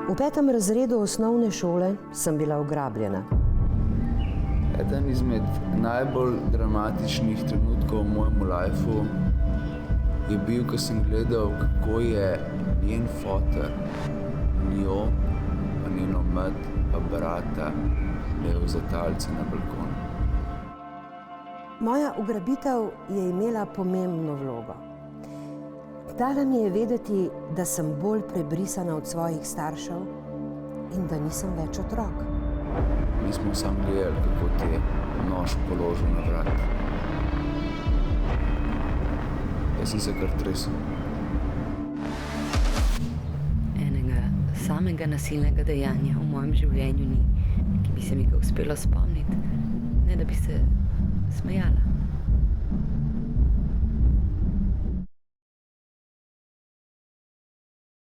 V 5. razredu osnovne šole sem bila ugrabljena. Eden izmed najbolj dramatičnih trenutkov v mojem lifeu je bil, ko sem gledal, kako je njen foter, njo, pa njeno mat, pa brata imel za talce na balkonu. Moja ugrabitev je imela pomembno vlogo. Dala mi je vedeti, da sem bolj prebrisana od svojih staršev in da nisem več otrok. Mi smo samo gledali, kako ti je nož položil na vrat. Jaz sem se kar tresel. Enega samega nasilnega dejanja v mojem življenju ni, ki bi se mi ga uspelo spomniti, ne da bi se smejala.